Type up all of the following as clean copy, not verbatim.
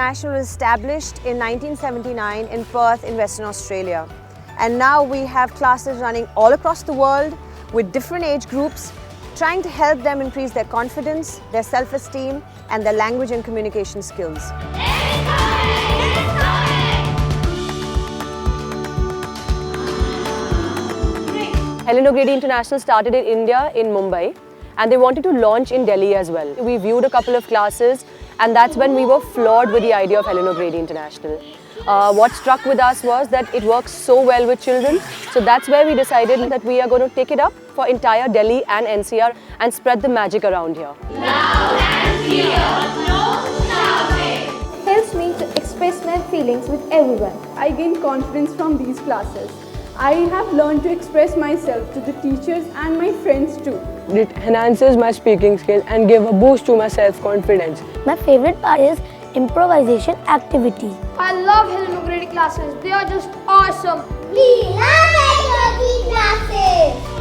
International was established in 1979 in Perth in Western Australia. And now we have classes running all across the world with different age groups, trying to help them increase their confidence, their self-esteem, and their language and communication skills. Helen O'Grady International started in India, in Mumbai, and they wanted to launch in Delhi as well. We viewed a couple of classes, and that's when we were floored with the idea of Helen O'Grady International. What struck with us was that it works so well with children, so that's where we decided that we are going to take it up for entire Delhi and NCR and spread the magic around here. Loud and clear, no shouting. Helps me to express my feelings with everyone. I gain confidence from these classes. I have learned to express myself to the teachers and my friends too. It enhances my speaking skill and give a boost to my self-confidence. My favorite part is improvisation activity. I love Helen O'Grady classes. They are just awesome. We love Helen O'Grady classes.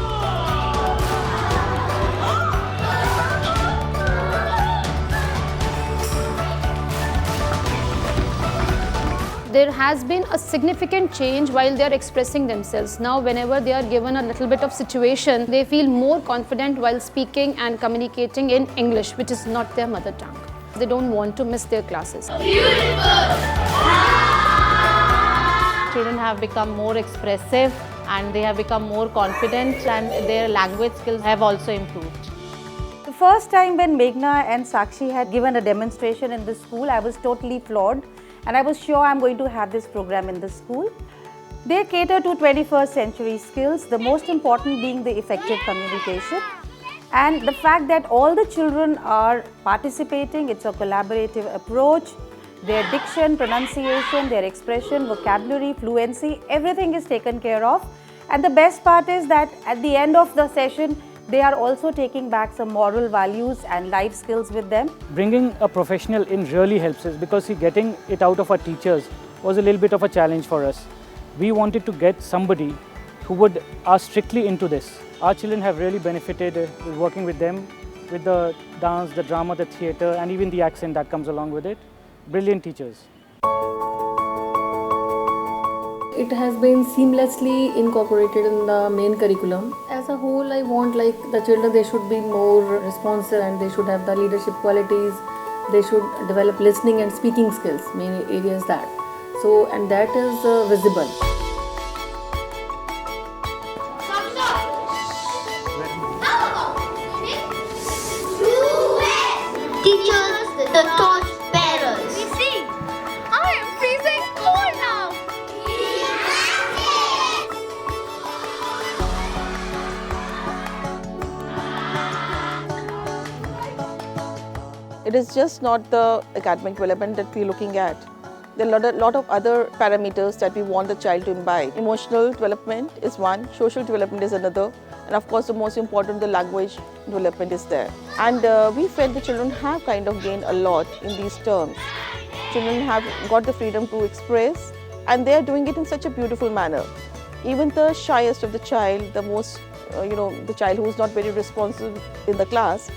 There has been a significant change while they are expressing themselves. Now, whenever they are given a little bit of situation, they feel more confident while speaking and communicating in English, which is not their mother tongue. They don't want to miss their classes. Beautiful. Children have become more expressive and they have become more confident, and their language skills have also improved. The first time when Meghna and Sakshi had given a demonstration in the school, I was totally floored. And I was sure I'm going to have this program in the school. They cater to 21st century skills, the most important being the effective communication. And the fact that all the children are participating, it's a collaborative approach. Their diction, pronunciation, their expression, vocabulary, fluency, everything is taken care of. And the best part is that at the end of the session, they are also taking back some moral values and life skills with them. Bringing a professional in really helps us, because getting it out of our teachers was a little bit of a challenge for us. We wanted to get somebody who are strictly into this. Our children have really benefited with working with them, with the dance, the drama, the theatre, and even the accent that comes along with it. Brilliant teachers. It has been seamlessly incorporated in the main curriculum. As a whole, I want the children, they should be more responsive and they should have the leadership qualities. They should develop listening and speaking skills, main areas that. So, and that is visible. Teachers, the torch bearers. We see. I am freezing cold now. It is just not the academic development that we're looking at. There are a lot of other parameters that we want the child to imbibe. Emotional development is one, social development is another, and of course the most important, the language development is there. And we felt the children have kind of gained a lot in these terms. Children have got the freedom to express, and they are doing it in such a beautiful manner. Even the shyest of the child, the most, the child who is not very responsive in the class,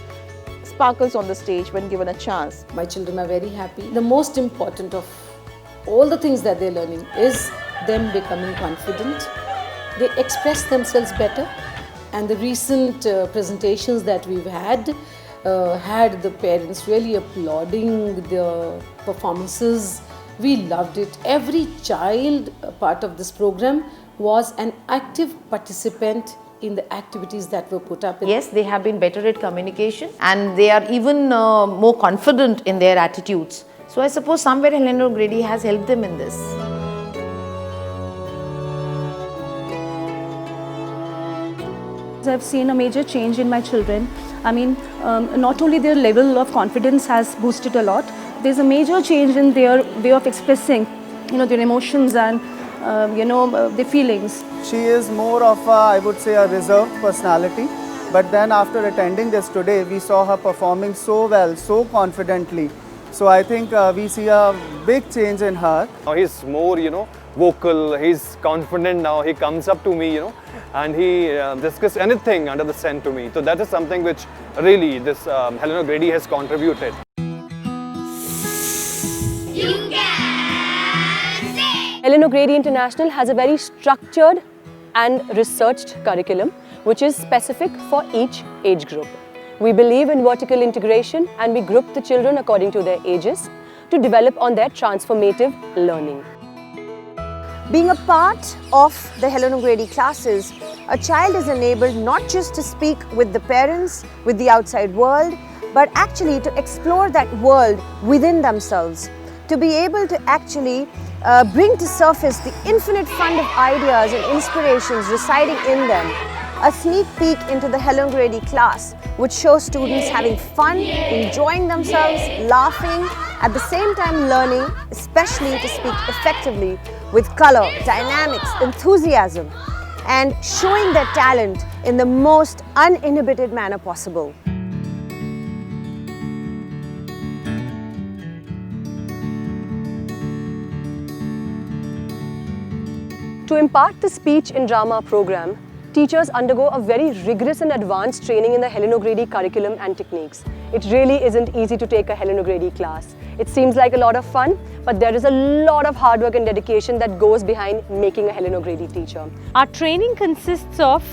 sparkles on the stage when given a chance. My children are very happy. The most important of all the things that they're learning is them becoming confident. They express themselves better, and the recent presentations that we've had the parents really applauding the performances. We loved it. Every child part of this program was an active participant in the activities that were put up. Yes, they have been better at communication and they are even more confident in their attitudes. So I suppose somewhere Helen O'Grady has helped them in this. I've seen a major change in my children. I mean, not only their level of confidence has boosted a lot, there's a major change in their way of expressing, their emotions and, their feelings. She is more of I would say, a reserved personality. But then after attending this today, we saw her performing so well, so confidently. So I think we see a big change in her. Now he's more, vocal, he's confident now. He comes up to me, and he discusses anything under the sun to me. So that is something which really this Helen O'Grady has contributed. You Helen O'Grady International has a very structured and researched curriculum which is specific for each age group. We believe in vertical integration and we group the children according to their ages to develop on their transformative learning. Being a part of the Helen O'Grady classes, a child is enabled not just to speak with the parents, with the outside world, but actually to explore that world within themselves, to be able to actually bring to surface the infinite fund of ideas and inspirations residing in them. A sneak peek into the Helen O'Grady class would show students having fun, enjoying themselves, laughing, at the same time learning, especially to speak effectively with color, dynamics, enthusiasm, and showing their talent in the most uninhibited manner possible. To impart the speech and drama program, teachers undergo a very rigorous and advanced training in the Helen O'Grady curriculum and techniques. It really isn't easy to take a Helen O'Grady class. It seems like a lot of fun, but there is a lot of hard work and dedication that goes behind making a Helen O'Grady teacher. Our training consists of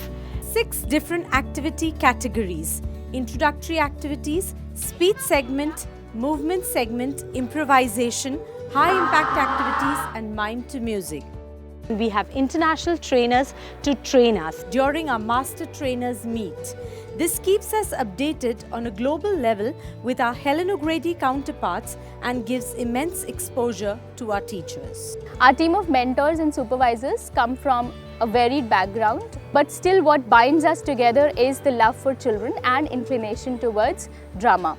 6 different activity categories: introductory activities, speech segment, movement segment, improvisation, high impact activities, and mind to music. We have international trainers to train us during our master trainers meet. This keeps us updated on a global level with our Helen O'Grady counterparts and gives immense exposure to our teachers. Our team of mentors and supervisors come from a varied background, but still what binds us together is the love for children and inclination towards drama.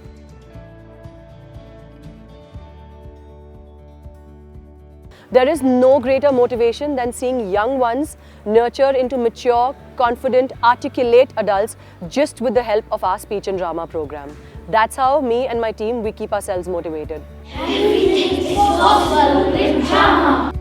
There is no greater motivation than seeing young ones nurture into mature, confident, articulate adults just with the help of our speech and drama program. That's how me and my team, we keep ourselves motivated. Everything is possible with drama.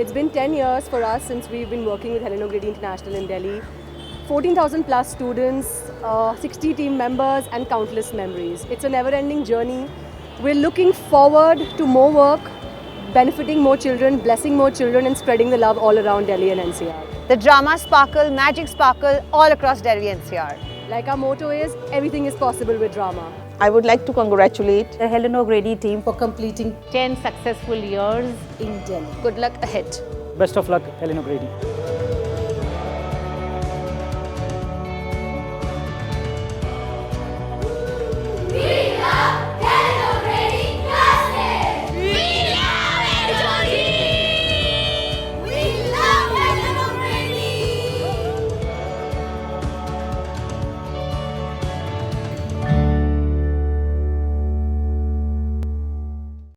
It's been 10 years for us since we've been working with Helen O'Grady International in Delhi. 14,000 plus students, 60 team members and countless memories. It's a never-ending journey. We're looking forward to more work, benefiting more children, blessing more children and spreading the love all around Delhi and NCR. The drama sparkle, magic sparkle all across Delhi NCR. Like our motto is, everything is possible with drama. I would like to congratulate the Helen O'Grady team for completing 10 successful years in Delhi. Good luck ahead. Best of luck, Helen O'Grady.